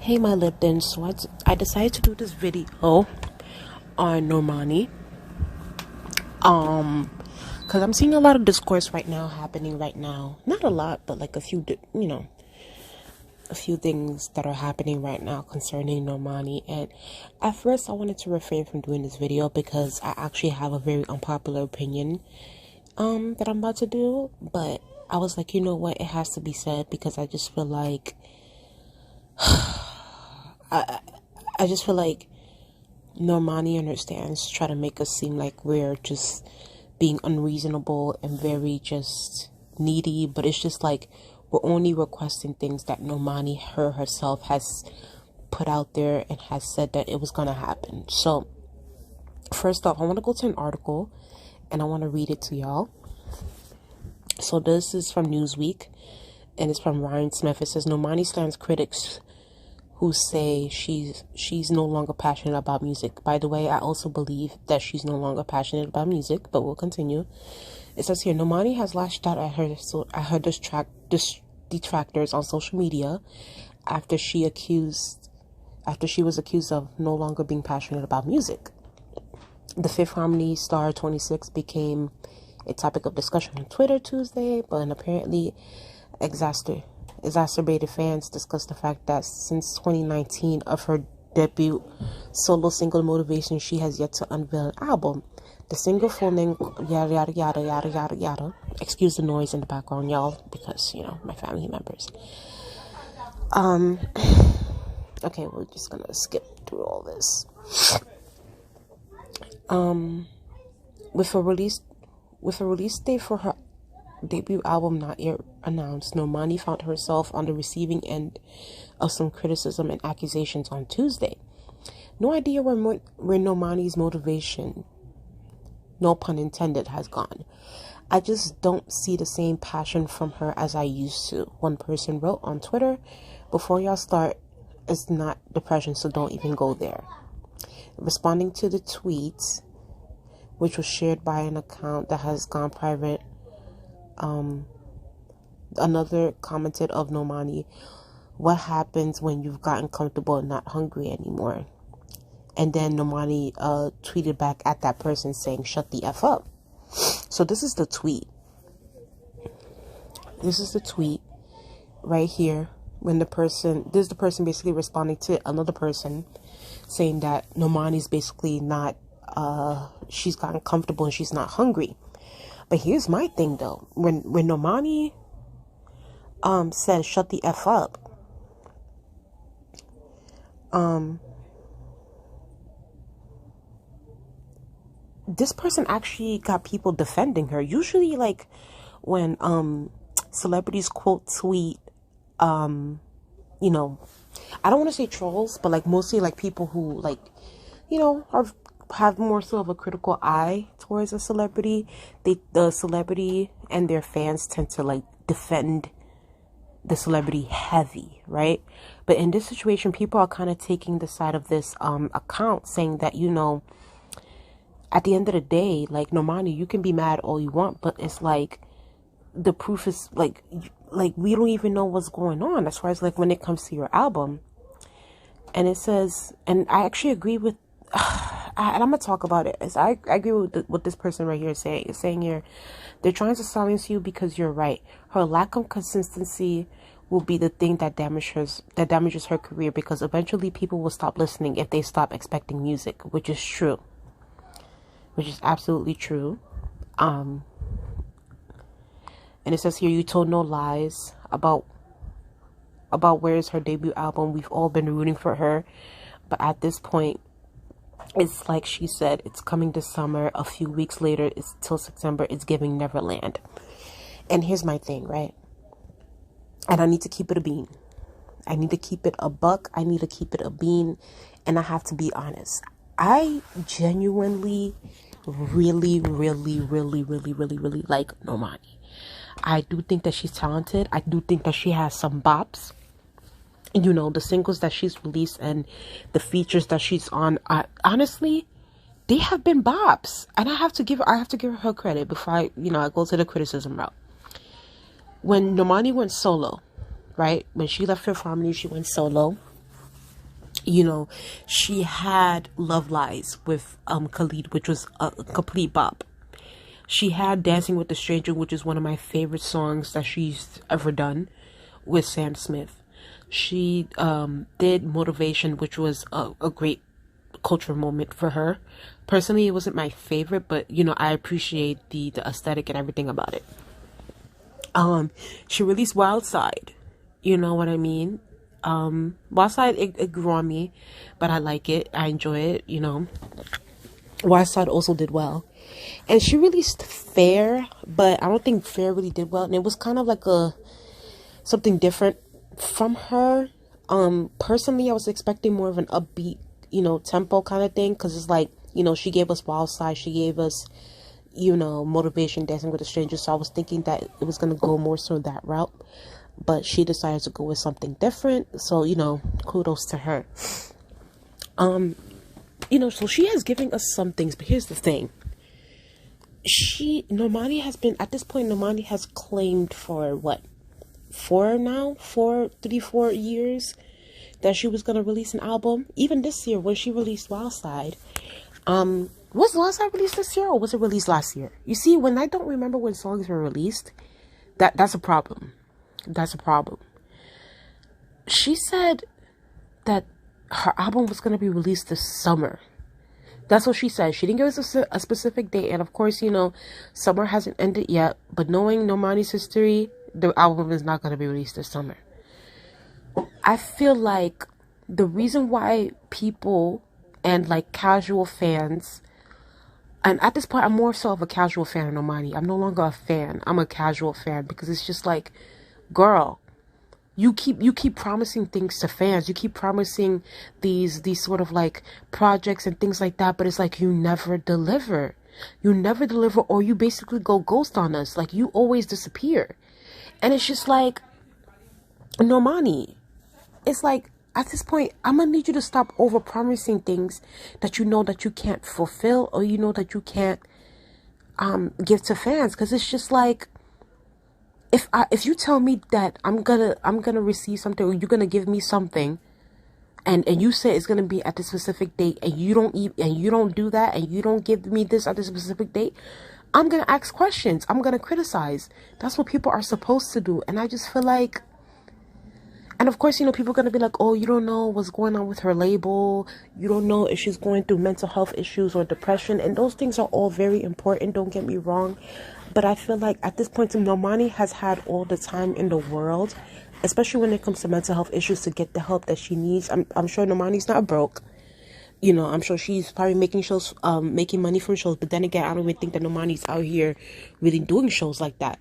Hey my Lipton, so I decided to do this video on Normani. Because I'm seeing a lot of discourse happening right now. Not a lot, but like a few things that are happening right now concerning Normani. And at first I wanted to refrain from doing this video because I actually have a very unpopular opinion that I'm about to do. But I was like, you know what, it has to be said because I just feel like I just feel like Normani understands, try to make us seem like we're just being unreasonable and very just needy, but it's just like we're only requesting things that Normani herself has put out there and has said that it was gonna happen. So first off, I want to go to an article and I want to read it to y'all. So this is from Newsweek and it's from Ryan Smith. It says Normani stands critics who say she's no longer passionate about music. By the way, I also believe that she's no longer passionate about music, but we'll continue. It says here, Normani has lashed out at her detractors on social media after she was accused of no longer being passionate about music. The Fifth Harmony star 26 became a topic of discussion on Twitter Tuesday, but apparently exacerbated fans discussed the fact that since 2019 of her debut solo single Motivation, she has yet to unveil an album. The single full name yada yada yada yada yada yada. Excuse the noise in the background, y'all, because my family members. Okay, we're just gonna skip through all this. With a release date for her debut album not yet announced, Normani found herself on the receiving end of some criticism and accusations on Tuesday. No idea where Normani's motivation, no pun intended, has gone. I just don't see the same passion from her as I used to. One person wrote on Twitter, before y'all start, it's not depression, so don't even go there. Responding to the tweet, which was shared by an account that has gone private, another commented of Normani, what happens when you've gotten comfortable and not hungry anymore? And then Normani tweeted back at that person saying, shut the F up. So this is the tweet. This is the tweet right here. This is the person basically responding to another person saying that Normani's basically not, she's gotten comfortable and she's not hungry. But here's my thing though. When Normani says shut the F up, this person actually got people defending her. Usually like when celebrities quote tweet I don't want to say trolls, but like mostly like people who like have more so of a critical eye towards a celebrity. The celebrity and their fans tend to like defend the celebrity heavy, right? But in this situation, people are kind of taking the side of this account, saying that at the end of the day, like Normani, you can be mad all you want, but it's like the proof is like we don't even know what's going on as far as like when it comes to your album. And it says, and I actually agree with. And I'm gonna talk about it. I agree with what this person right here is saying. It's saying here, they're trying to silence you because you're right. Her lack of consistency will be the thing that damages her career, because eventually people will stop listening if they stop expecting music, which is true. Which is absolutely true. And it says here, you told no lies about where's her debut album. We've all been rooting for her, but at this point, it's like she said, it's coming this summer. A few weeks later, it's till September. It's giving Neverland. And here's my thing, right? And I need to keep it a bean. I need to keep it a buck. I need to keep it a bean. And I have to be honest. I genuinely, really, really, really, really, really, really like Normani. I do think that she's talented. I do think that she has some bops. The singles that she's released and the features that she's on, honestly, they have been bops. And I have to give her credit before I go to the criticism route. When Normani went solo, right? When she left Fifth Harmony, she went solo. You know, she had Love Lies with Khalid, which was a complete bop. She had Dancing with the Stranger, which is one of my favorite songs that she's ever done, with Sam Smith. She did Motivation, which was a great cultural moment for her. Personally, it wasn't my favorite, but you know, I appreciate the aesthetic and everything about it. She released Wild Side. You know what I mean? Wild Side, it grew on me, but I like it. I enjoy it, you know. Wild Side also did well. And she released Fair, but I don't think Fair really did well. And it was kind of like something different from her. Personally, I was expecting more of an upbeat, you know, tempo kind of thing. Because it's like, you know, she gave us Wild Side. She gave us, you know, Motivation, Dancing with a Stranger. So I was thinking that it was going to go more so that route. But she decided to go with something different. So, you know, kudos to her. You know, so she has given us some things. But here's the thing. Normani has been, at this point, Normani has claimed for what? 4 years that she was going to release an album. Even this year when she released Wild Side. Was Wild Side released this year or was it released last year? You see, when I don't remember when songs were released, that's a problem. That's a problem. She said that her album was going to be released this summer. That's what she said. She didn't give us a specific date. And of course, you know, summer hasn't ended yet. But knowing Normani's history, the album is not going to be released this summer. I feel like the reason why people and like casual fans, and at this point, I'm more so of a casual fan of Normani. I'm no longer a fan. I'm a casual fan because it's just like, girl, you keep promising things to fans. You keep promising these sort of like projects and things like that, but it's like you never deliver. You never deliver, or you basically go ghost on us. Like you always disappear. And it's just like, Normani, it's like at this point, I'm gonna need you to stop over promising things that you know that you can't fulfill, or you know that you can't give to fans. Because it's just like, if you tell me that I'm gonna receive something, or you're gonna give me something, and you say it's gonna be at the specific date, and you don't do that, and you don't give me this at the specific date, I'm gonna ask questions. I'm gonna criticize. That's what people are supposed to do. And I just feel like, and of course, you know, people are gonna be like, oh, you don't know what's going on with her label. You don't know if she's going through mental health issues or depression, and those things are all very important. Don't get me wrong. But I feel like at this point, Normani has had all the time in the world, especially when it comes to mental health issues, to get the help that she needs. I'm sure Normani's not broke. You know, I'm sure she's probably making shows, making money from shows. But then again, I don't even think that Normani's out here really doing shows like that.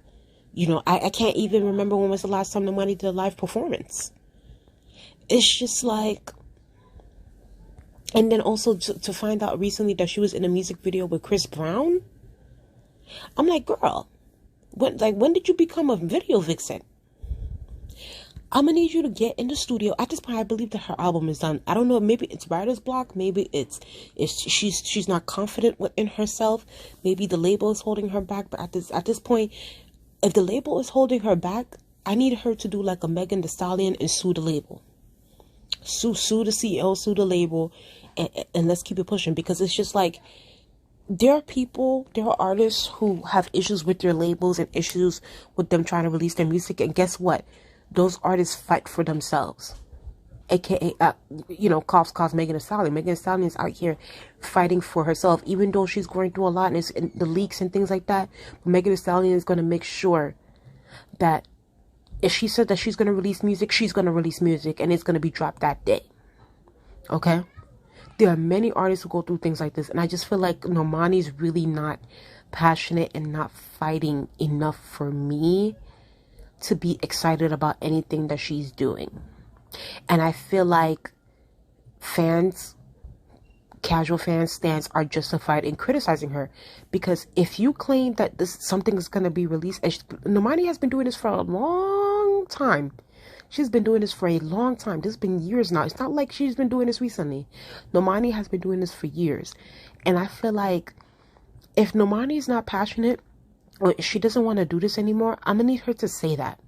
You know, I can't even remember when was the last time Normani did a live performance. It's just like, and then also to find out recently that she was in a music video with Chris Brown. I'm like, girl, when did you become a video vixen? I'm gonna need you to get in the studio. At this point, I believe that her album is done. I don't know, maybe it's writer's block, maybe it's she's not confident within herself. Maybe the label is holding her back. But at this point, if the label is holding her back, I need her to do like a Megan Thee Stallion and sue the label. Sue the CEO, sue the label, and let's keep it pushing. Because it's just like, there are artists who have issues with their labels and issues with them trying to release their music. And guess what? Those artists fight for themselves. AKA, you know, coughs Megan Thee Stallion. Megan Thee Stallion is out here fighting for herself, even though she's going through a lot and it's in the leaks and things like that. But Megan Thee Stallion is going to make sure that if she said that she's going to release music, she's going to release music, and it's going to be dropped that day. Okay? There are many artists who go through things like this, and I just feel like Normani's really not passionate and not fighting enough for me to be excited about anything that she's doing. And I feel like fans, casual fans, stands are justified in criticizing her, because if you claim that something is going to be released, and Normani has been doing this for a long time. She's been doing this for a long time. This has been years now. It's not like she's been doing this recently. Normani has been doing this for years. And I feel like if Normani is not passionate, or if she doesn't want to do this anymore, I'm going to need her to say that.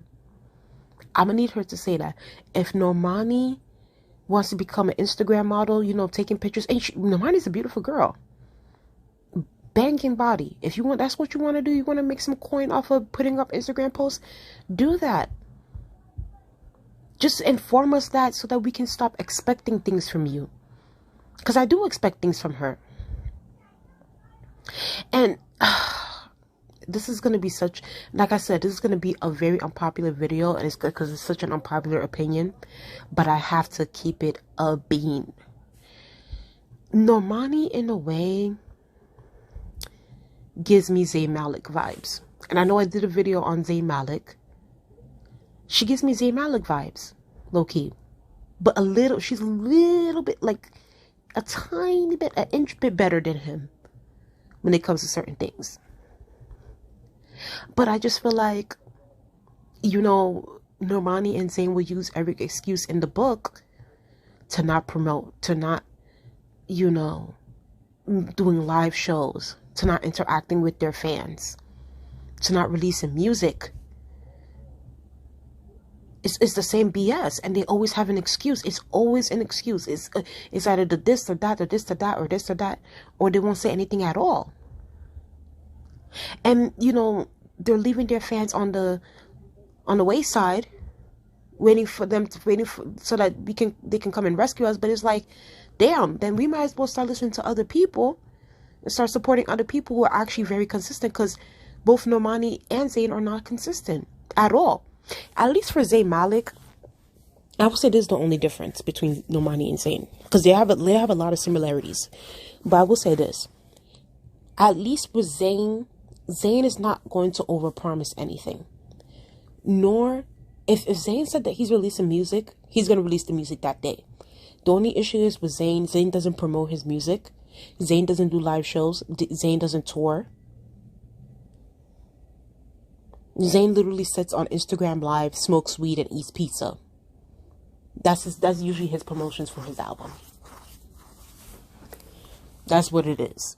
I'm going to need her to say that. If Normani wants to become an Instagram model, you know, taking pictures. And Normani's a beautiful girl. Banging body. If you want, that's what you want to do. You want to make some coin off of putting up Instagram posts, do that. Just inform us that so that we can stop expecting things from you. Because I do expect things from her. And this is going to be such, like I said, this is going to be a very unpopular video. And it's good because it's such an unpopular opinion. But I have to keep it a bean. Normani, in a way, gives me Zayn Malik vibes. And I know I did a video on Zayn Malik. She gives me Zayn Malik vibes, low-key. But she's a little bit, like, a tiny bit, an inch bit better than him when it comes to certain things. But I just feel like, you know, Normani and Zayn will use every excuse in the book to not promote, to not, you know, doing live shows, to not interacting with their fans, to not releasing music. It's the same BS, and they always have an excuse. It's always an excuse. It's either the this or that, or this or that, or this or that, or they won't say anything at all. And you know, they're leaving their fans on the wayside, waiting for so that they can come and rescue us. But it's like, damn, then we might as well start listening to other people and start supporting other people who are actually very consistent, because both Normani and Zayn are not consistent at all. At least for Zayn Malik, I would say this is the only difference between Normani and Zayn, because they have a lot of similarities. But I will say this: at least with Zayn is not going to overpromise anything. Nor, if Zayn said that he's releasing music, he's going to release the music that day. The only issue is with Zayn doesn't promote his music. Zayn doesn't do live shows. Zayn doesn't tour. Zayn literally sits on Instagram Live, smokes weed, and eats pizza. That's usually his promotions for his album. That's what it is.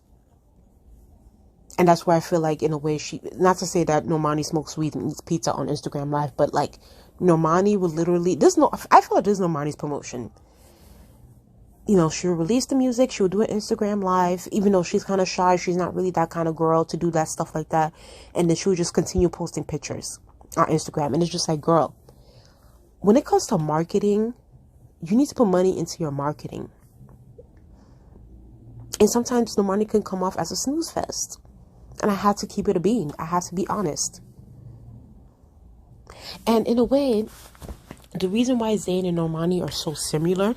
And that's why I feel like, in a way, not to say that Normani smokes weed and eats pizza on Instagram Live, but like, Normani would literally, I feel like this is Normani's promotion. You know, she'll release the music, she'll do an Instagram Live, even though she's kind of shy, she's not really that kind of girl to do that stuff like that. And then she'll just continue posting pictures on Instagram. And it's just like, girl, when it comes to marketing, you need to put money into your marketing. And sometimes Normani can come off as a snooze fest. And I had to keep it a bean. I had to be honest. And in a way, the reason why Zayn and Normani are so similar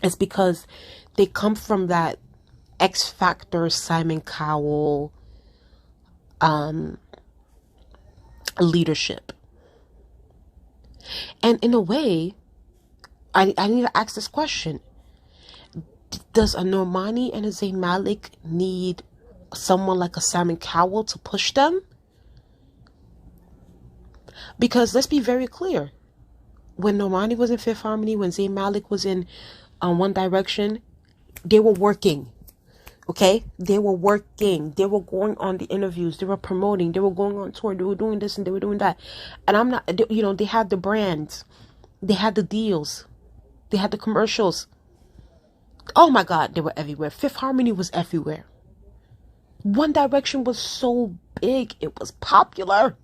is because they come from that X Factor, Simon Cowell leadership. And in a way, I need to ask this question. Does a Normani and a Zayn Malik need someone like a Simon Cowell to push them? Because let's be very clear. When Normani was in Fifth Harmony, when Zayn Malik was in One Direction, they were working. Okay? They were working. They were going on the interviews. They were promoting. They were going on tour. They were doing this and they were doing that. And I'm not, you know, they had the brands. They had the deals. They had the commercials. Oh my God, they were everywhere. Fifth Harmony was everywhere. One Direction was so big. It was popular.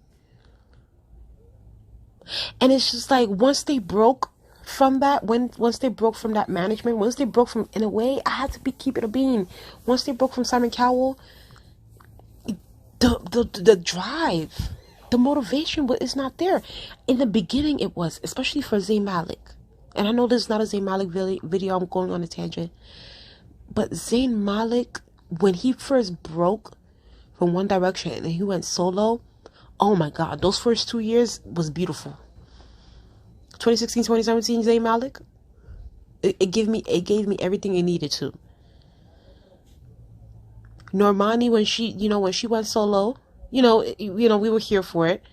And it's just like, once they broke from that, once they broke from that management, once they broke from, in a way, I had to keep it a bean. Once they broke from Simon Cowell, the drive, the motivation is not there. In the beginning, it was, especially for Zayn Malik. And I know this is not a Zayn Malik video. I'm going on a tangent. But Zayn Malik, when he first broke from One Direction and he went solo, oh my God, those first 2 years was beautiful. 2016, 2017, Zayn Malik, it gave me everything it needed to. Normani, when she went solo, we were here for it.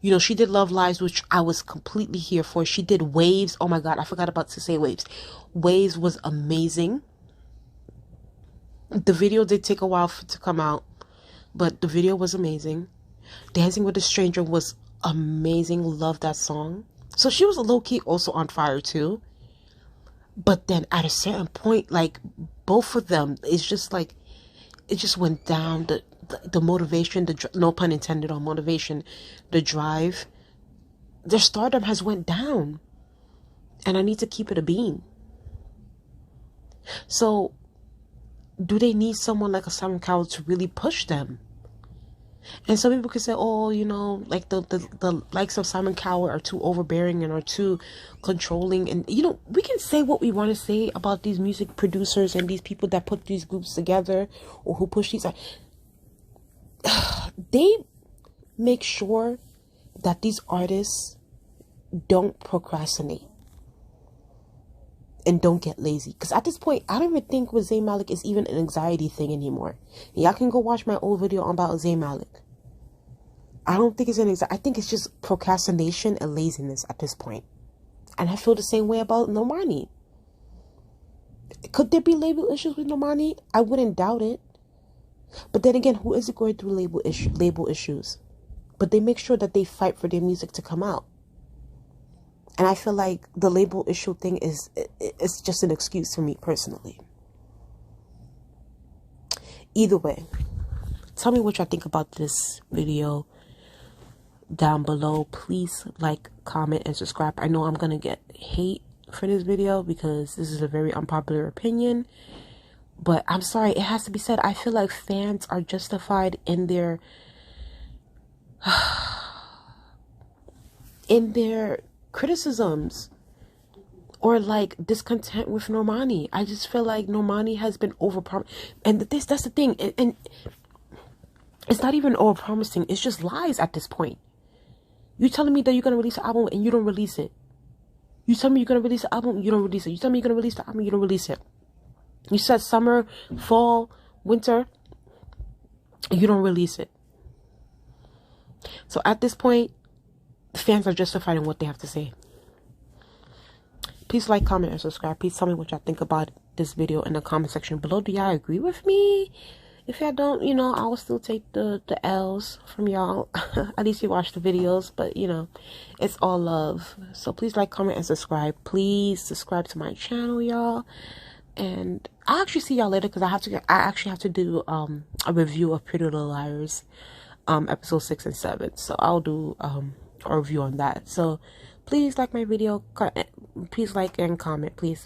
You know, she did Love Lives, which I was completely here for. She did Waves. Oh my God, I forgot about to say Waves. Waves was amazing. The video did take a while to come out, but the video was amazing. Dancing with a Stranger was amazing. Love that song. So she was low-key also on fire too. But then at a certain point, like, both of them, it's just like, it just went down. The motivation, no pun intended on motivation, the drive, their stardom has went down. And I need to keep it a bean. So, do they need someone like a Simon Cowell to really push them? And some people could say, oh, you know, like the likes of Simon Cowell are too overbearing and are too controlling. And, you know, we can say what we want to say about these music producers and these people that put these groups together or who push these. They make sure that these artists don't procrastinate and don't get lazy. Because at this point, I don't even think with Zayn Malik is even an anxiety thing anymore. Y'all can go watch my old video about Zayn Malik. I don't think it's an anxiety. I think it's just procrastination and laziness at this point. And I feel the same way about Normani. Could there be label issues with Normani? I wouldn't doubt it. But then again, who isn't going through label issues? But they make sure that they fight for their music to come out. And I feel like the label issue thing it's just an excuse for me personally. Either way, tell me what y'all think about this video down below. Please like, comment, and subscribe. I know I'm gonna get hate for this video because this is a very unpopular opinion. But I'm sorry, it has to be said. I feel like fans are justified in their criticisms or like discontent with Normani. I just feel like Normani has been overpromised, and that's the thing, and it's not even overpromising, it's just lies at this point. You telling me that you're gonna release an album and you don't release it. You tell me you're gonna release an album, you don't release it. You tell me you're gonna release the album, you don't release it. You said summer, fall, winter, you don't release it. So at this point, fans are justified in what they have to say. Please like, comment, and subscribe. Please tell me what y'all think about this video in the comment section below. Do y'all agree with me? If y'all don't, you know, I will still take the L's from y'all. At least you watch the videos, but, you know, it's all love. So please like, comment, and subscribe. Please subscribe to my channel, y'all. And I'll actually see y'all later because I actually have to do a review of Pretty Little Liars, episode 6 and 7. So I'll do a review on that. So please like my video, please like and comment, please.